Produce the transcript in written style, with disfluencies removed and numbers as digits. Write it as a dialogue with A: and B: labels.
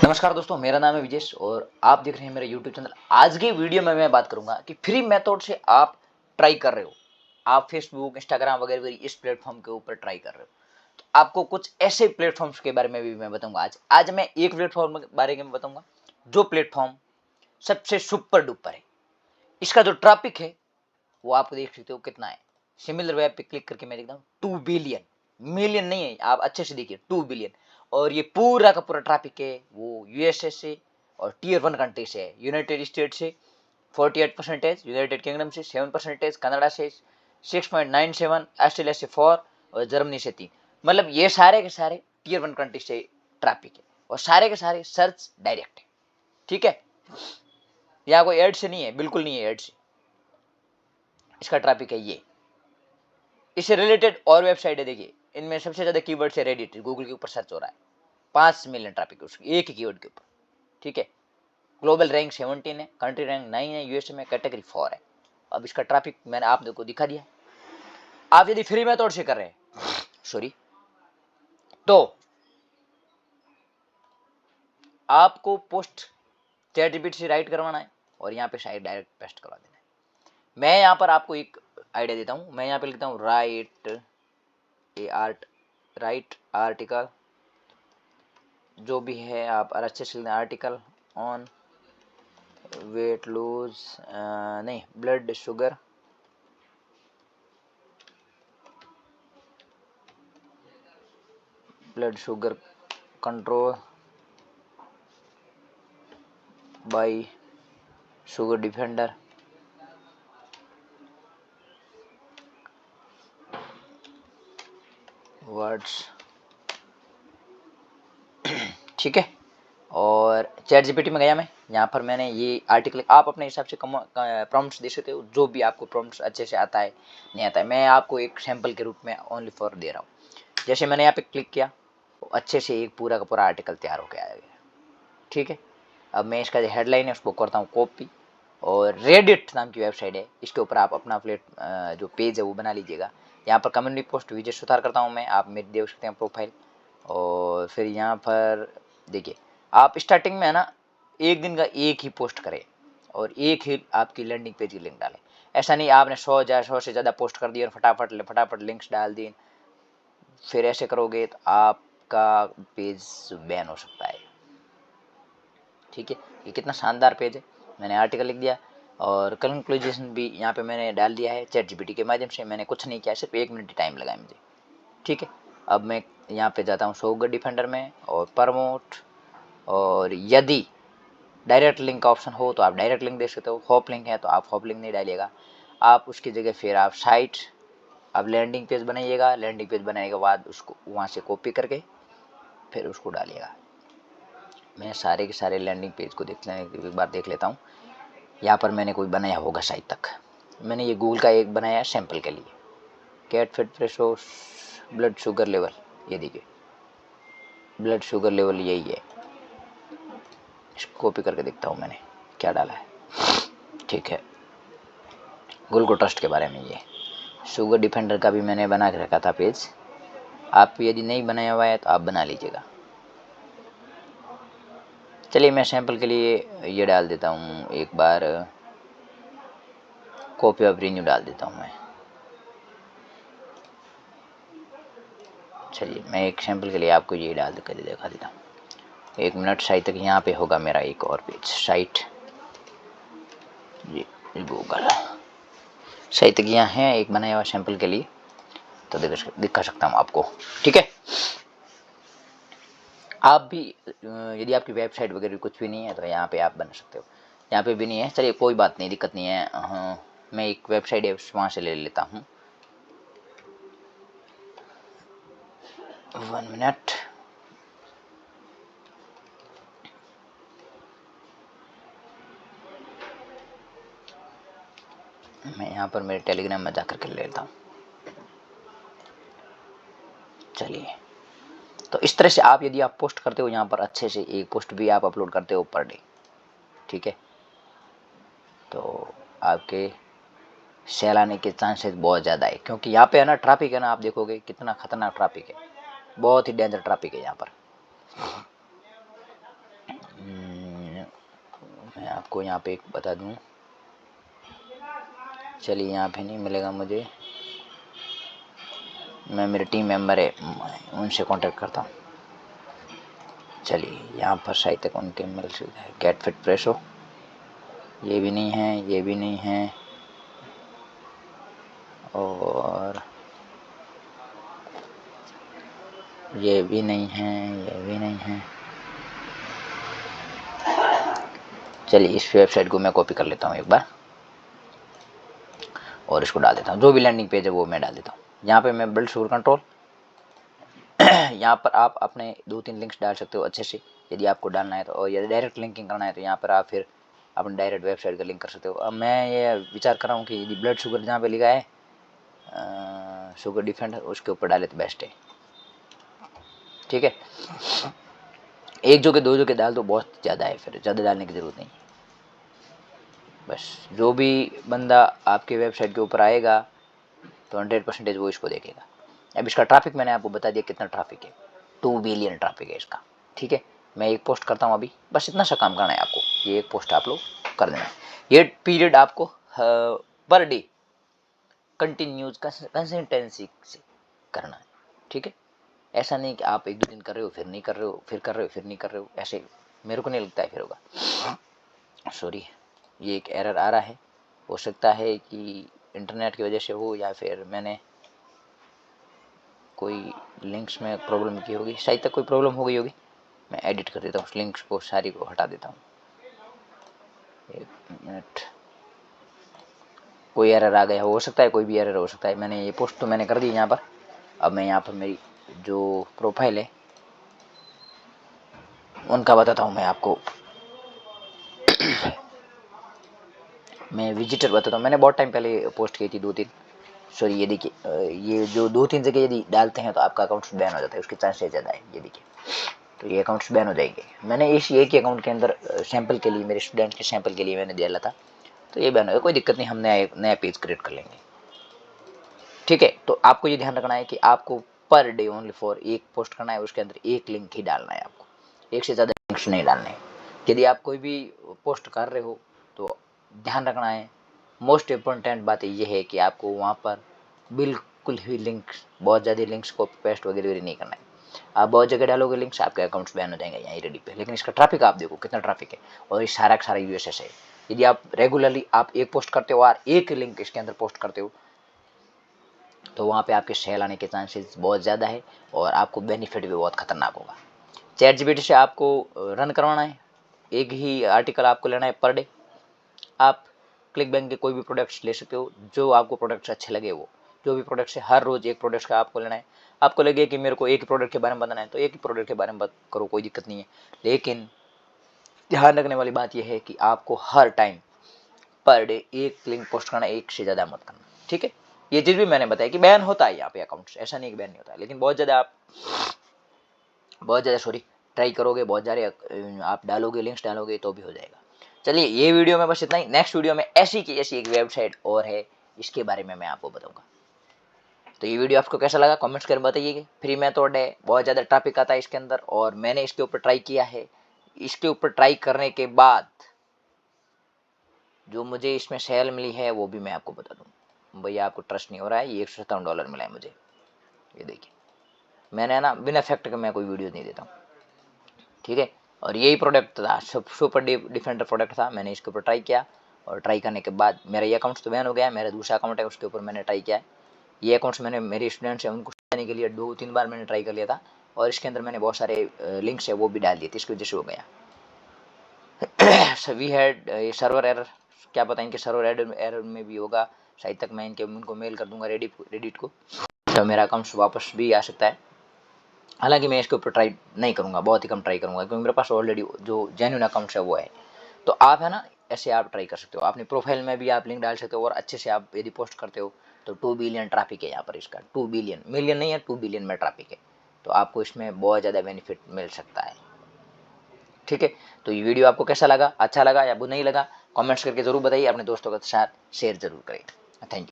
A: नमस्कार दोस्तों, मेरा नाम है विजेश और आप देख रहे हैं मेरा यूट्यूब चैनल। आज की वीडियो में मैं बात करूंगा कि फ्री मेथड से आप ट्राई कर रहे हो, आप फेसबुक, इंस्टाग्राम वगैरह इस प्लेटफॉर्म के ऊपर ट्राई कर रहे हो, तो आपको कुछ ऐसे प्लेटफॉर्म्स के बारे में भी मैं बताऊंगा। आज मैं एक प्लेटफॉर्म के बारे में बताऊंगा जो प्लेटफॉर्म सबसे सुपर डुपर है। इसका जो ट्रैफिक है वो आप देख सकते हो कितना है। सिमिलर वेब पे क्लिक करके मैं देखता हूँ 2 बिलियन, मिलियन नहीं है, आप अच्छे से देखिए 2 बिलियन। और ये पूरा का पूरा ट्रैफिक है वो यूएसए से और टियर 1 कंट्री से है। यूनाइटेड स्टेट से 48%, यूनाइटेड किंगडम से 7%, कनाडा से 6.97, ऑस्ट्रेलिया से 4 और जर्मनी से 3। मतलब ये सारे के सारे टियर 1 कंट्री से ट्रैफिक है और सारे के सारे सर्च डायरेक्ट है। ठीक है, यहाँ कोई एड से नहीं है, बिल्कुल नहीं है एड से। इसका ट्रैफिक है ये। इससे रिलेटेड और वेबसाइट है, देखिए इनमें सबसे ज्यादा कीवर्ड से रेडिट, गूगल के ऊपर सर्च हो रहा है। 5 मिलियन ट्रैफिक उसकी एक ही कीवर्ड के ऊपर। ठीक है, ग्लोबल रैंक 17 है, कंट्री रैंक 9 है, यूएसए में कैटेगरी 4 है। अब इसका ट्रैफिक मैंने आप को दिखा दिया। आप यदि फ्री मेथड से कर रहे हैं सॉरी, तो आपको पोस्ट चैटजीपीटी से राइट करवाना है और यहाँ पे शायद डायरेक्ट पेस्ट करवा देना है। मैं यहाँ पर आपको एक आइडिया देता हूँ। मैं यहाँ पे लिखता हूँ राइट आर्टिकल, जो भी है आप अच्छे से आर्टिकल ऑन वेट लूज, नहीं, blood sugar control by sugar defender. Words, ठीक है। और चैट जीपीटी में गया मैं, यहाँ पर मैंने ये आर्टिकल, आप अपने हिसाब से प्रॉम्प्ट्स दे सकते हो, जो भी आपको प्रॉम्प्ट्स अच्छे से आता है नहीं आता है। मैं आपको एक सैंपल के रूप में ओनली फॉर दे रहा हूँ। जैसे मैंने यहाँ पे क्लिक किया तो अच्छे से एक पूरा का पूरा आर्टिकल तैयार होकर आ गया। ठीक है, अब मैं इसका जो हेडलाइन है उसको करता हूँ कॉपी, और रेडिट नाम की वेबसाइट है, इसके ऊपर आप अपना जो पेज है वो बना लीजिएगा। यहाँ पर कम्युनिटी पोस्ट विजय सुधार करता हूँ मैं, आप मेरी देख सकते हैं प्रोफाइल। और फिर यहाँ पर देखिए, आप स्टार्टिंग में है ना एक दिन का एक ही पोस्ट करें और एक ही आपकी लैंडिंग पेज की लिंक डालें। ऐसा नहीं आपने 100 से ज़्यादा पोस्ट कर दिए और फटाफट लिंक्स डाल दी, फिर ऐसे करोगे तो आपका पेज बैन हो सकता है। ठीक है, ये कितना शानदार पेज है। मैंने आर्टिकल लिख दिया और कंक्लूजन भी यहाँ पे मैंने डाल दिया है चैट जीपीटी के माध्यम से। मैंने कुछ नहीं किया, सिर्फ 1 मिनट टाइम लगाया मुझे। ठीक है, अब मैं यहाँ पे जाता हूँ शुगर डिफेंडर में और प्रमोट, और यदि डायरेक्ट लिंक का ऑप्शन हो तो आप डायरेक्ट लिंक दे सकते हो। हॉप लिंक है तो आप हॉप लिंक नहीं डालिएगा, आप उसकी जगह फिर आप साइट, आप लैंडिंग पेज बनाइएगा। लैंडिंग पेज बनाने के बाद उसको वहाँ से कॉपी करके फिर उसको डालिएगा। मैं सारे के सारे लैंडिंग पेज को एक बार देख लेता हूँ। यहाँ पर मैंने कोई बनाया होगा शायद तक। मैंने ये गूगल का एक बनाया है सैंपल के लिए, कैट फिट प्रेशो ब्लड शुगर लेवल। ये देखिए ब्लड शुगर लेवल यही है। इसको कॉपी करके देखता हूँ मैंने क्या डाला है। ठीक है, गूगल ट्रस्ट के बारे में ये शुगर डिफेंडर का भी मैंने बना के रखा था पेज। आप यदि नहीं बनाया हुआ है तो आप बना लीजिएगा। चलिए मैं सैंपल के लिए ये डाल देता हूँ, एक बार कॉपी ऑफ रिन्यू डाल देता हूँ मैं। चलिए मैं एक सैंपल के लिए आपको ये डाल कर दिखा देता हूँ। 1 मिनट, शायद तक यहाँ पे होगा मेरा एक और पेज। साइट जी गूगल, शायद तक यहाँ है एक बनाया हुआ सैंपल के लिए, तो दिखा सकता हूँ आपको। ठीक है, आप भी यदि आपकी वेबसाइट वगैरह कुछ भी नहीं है तो यहाँ पे आप बना सकते हो। यहाँ पे भी नहीं है, चलिए कोई बात नहीं, दिक्कत नहीं है। मैं एक वेबसाइट है वहाँ से ले लेता हूँ। 1 मिनट, मैं यहाँ पर मेरे टेलीग्राम में जा कर के ले लेता हूँ। चलिए, तो इस तरह से आप यदि आप पोस्ट करते हो यहाँ पर अच्छे से, एक पोस्ट भी आप अपलोड करते हो पर डे, ठीक है, तो आपके सेल आने के चांसेस बहुत ज़्यादा है। क्योंकि यहाँ पे है ना ट्रैफिक है ना, आप देखोगे कितना खतरनाक ट्रैफिक है, बहुत ही डेंजर ट्रैफिक है यहाँ पर। आपको यहाँ पे एक बता दूँ, चलिए यहाँ पे नहीं मिलेगा मुझे, मैं मेरे टीम मेंबर है उनसे कांटेक्ट करता हूँ। चलिए यहाँ पर शायद तक उनके मिल सकता है, गेट फिट प्रेसो, ये भी नहीं है, ये भी नहीं है, और ये भी नहीं है, ये भी नहीं है। चलिए इस वेबसाइट को मैं कॉपी कर लेता हूँ एक बार और इसको डाल देता हूँ, जो भी लैंडिंग पेज है वो मैं डाल देता हूँ। यहाँ पे मैं बिल्ड शुगर कंट्रोल, यहाँ पर आप अपने 2-3 लिंक्स डाल सकते हो अच्छे से यदि आपको डालना है तो, और यदि डायरेक्ट लिंकिंग करना है तो यहाँ पर आप फिर अपने डायरेक्ट वेबसाइट का लिंक कर सकते हो। अब मैं ये विचार कर रहा हूँ कि यदि ब्लड शुगर जहाँ पे लिखा है शुगर डिफेंडर, उसके ऊपर डाले तो बेस्ट है। ठीक है, एक जो के 2 जो के डाल तो बहुत ज़्यादा है, फिर ज़्यादा डालने की ज़रूरत नहीं। बस जो भी बंदा आपके वेबसाइट के ऊपर आएगा तो 100% वो इसको देखेगा। अब इसका ट्रैफिक मैंने आपको बता दिया कितना ट्रैफिक है, 2 बिलियन ट्रैफिक है इसका। ठीक है, मैं एक पोस्ट करता हूँ अभी, बस इतना सा काम करना है आपको, ये एक पोस्ट आप लोग कर देना है। ये पीरियड आपको पर डे कंटिन्यूज कंसिस्टेंसी से करना है। ठीक है, ऐसा नहीं कि आप 1-2 दिन कर रहे हो फिर नहीं कर रहे हो, फिर कर रहे हो फिर नहीं कर रहे हो, ऐसे मेरे को नहीं लगता है फिर होगा। सॉरी, ये एक एरर आ रहा है, हो सकता है कि इंटरनेट की वजह से हो या फिर मैंने कोई लिंक्स में प्रॉब्लम की होगी, शायद तक कोई प्रॉब्लम हो गई होगी। मैं एडिट कर देता हूँ, लिंक्स को सारी को हटा देता हूँ। 1 मिनट, कोई एरर आ गया हो सकता है, कोई भी एरर हो सकता है। मैंने ये पोस्ट तो मैंने कर दी यहाँ पर। अब मैं यहाँ पर मेरी जो प्रोफाइल है उनका बताता हूँ मैं आपको। मैं विजिटर बताता हूँ, मैंने बहुत टाइम पहले पोस्ट की थी 2-3, सॉरी ये देखिए, ये जो 2-3 जगह यदि डालते हैं तो आपका अकाउंट बैन हो जाता है, उसके चांसेस ज़्यादा है। ये देखिए, तो ये अकाउंट्स बैन हो जाएंगे। मैंने इस एक ही अकाउंट के अंदर सैंपल के लिए, मेरे स्टूडेंट के सैंपल के लिए मैंने डाला था, तो ये बैन हो गया। कोई दिक्कत नहीं, हम नया पेज क्रिएट कर लेंगे। ठीक है, तो आपको ये ध्यान रखना है कि आपको पर डे ओनली फॉर एक पोस्ट करना है, उसके अंदर एक लिंक ही डालना है आपको, एक से ज़्यादा लिंक्स नहीं डालने हैं। यदि आप कोई भी पोस्ट कर रहे हो तो ध्यान रखना है, मोस्ट इम्पोर्टेंट बात ये है कि आपको वहाँ पर बिल्कुल ही लिंक्स, बहुत ज़्यादा लिंक्स को पेस्ट वगैरह नहीं करना है। आप बहुत जगह डालोगे लिंक्स, आपके अकाउंट्स बैन हो जाएंगे यहाँ रेडी पे। लेकिन इसका ट्रैफिक आप देखो कितना ट्रैफिक है, और ये सारा का सारा यूएसएस है। यदि आप रेगुलरली आप एक पोस्ट करते हो और एक लिंक इसके अंदर पोस्ट करते हो तो वहाँ पे आपके सेल आने के चांसेस बहुत ज़्यादा है, और आपको बेनिफिट भी बहुत खतरनाक होगा। चैटजीपीटी से आपको रन करवाना है, एक ही आर्टिकल आपको लेना है पर डे। आप क्लिक बैंक के कोई भी प्रोडक्ट्स ले सकते हो, जो आपको प्रोडक्ट्स अच्छे लगे, वो जो भी प्रोडक्ट्स है हर रोज़ एक प्रोडक्ट का आपको लेना है। आपको लगे कि मेरे को एक ही प्रोडक्ट के बारे में बताना है तो एक ही प्रोडक्ट के बारे में बात करो, कोई दिक्कत नहीं है। लेकिन ध्यान रखने वाली बात यह है कि आपको हर टाइम पर डे एक लिंक पोस्ट करना, एक से ज़्यादा मत करना। ठीक है, ये चीज़ भी मैंने बताया कि बैन होता है यहाँ पे अकाउंट्स, ऐसा नहीं कि बैन नहीं होता है, लेकिन बहुत ज़्यादा सॉरी ट्राई करोगे, बहुत ज़्यादा आप डालोगे, लिंक्स डालोगे तो भी हो जाएगा। चलिए ये वीडियो में बस इतना ही। नेक्स्ट वीडियो में ऐसी की ऐसी एक वेबसाइट और है, इसके बारे में मैं आपको बताऊंगा। तो ये वीडियो आपको कैसा लगा कमेंट्स कर बताइएगा। फ्री मेथड है, बहुत ज़्यादा ट्रैफिक आता है इसके अंदर, और मैंने इसके ऊपर ट्राई किया है। इसके ऊपर ट्राई करने के बाद जो मुझे इसमें सेल मिली है वो भी मैं आपको बता दूँ। भैया आपको ट्रस्ट नहीं हो रहा है, ये $157 मिला है मुझे। ये देखिए, मैंने ना बिना फैक्ट के मैं कोई वीडियो नहीं देता हूँ। ठीक है, और यही प्रोडक्ट था, सुपर डिफेंडर प्रोडक्ट था। मैंने इसके ऊपर ट्राई किया, और ट्राई करने के बाद मेरा ये अकाउंट तो बैन हो गया। मेरा दूसरा अकाउंट है, उसके ऊपर मैंने ट्राई किया है। ये अकाउंट्स मैंने मेरे स्टूडेंट्स हैं उनको सिखाने के लिए 2-3 बार मैंने ट्राई कर लिया था, और इसके अंदर मैंने बहुत सारे लिंक्स है वो भी डाल दिए थे, इसकी वजह से हो गया। वी हैड ये सर्वर एरर, क्या पता इनके सर्वर एरर में भी होगा। शायद तक मैं उनको मेल कर दूंगा रेडिट को, तो मेरा अकाउंट वापस भी आ सकता है। हालांकि मैं इसके ऊपर ट्राई नहीं करूंगा, बहुत ही कम ट्राई करूंगा, क्योंकि मेरे पास ऑलरेडी जो जेन्युइन अकाउंट है वो है। तो आप है ना, ऐसे आप ट्राई कर सकते हो, अपनी प्रोफाइल में भी आप लिंक डाल सकते हो, और अच्छे से आप यदि पोस्ट करते हो तो 2 बिलियन ट्रैफिक है यहाँ पर इसका। 2 बिलियन, मिलियन नहीं है, 2 बिलियन में ट्रैफिक है, तो आपको इसमें बहुत ज़्यादा बेनिफिट मिल सकता है। ठीक है, तो ये वीडियो आपको कैसा लगा, अच्छा लगा या बुरा नहीं लगा, कमेंट्स करके जरूर बताइए, अपने दोस्तों के साथ शेयर जरूर करें। Thank you.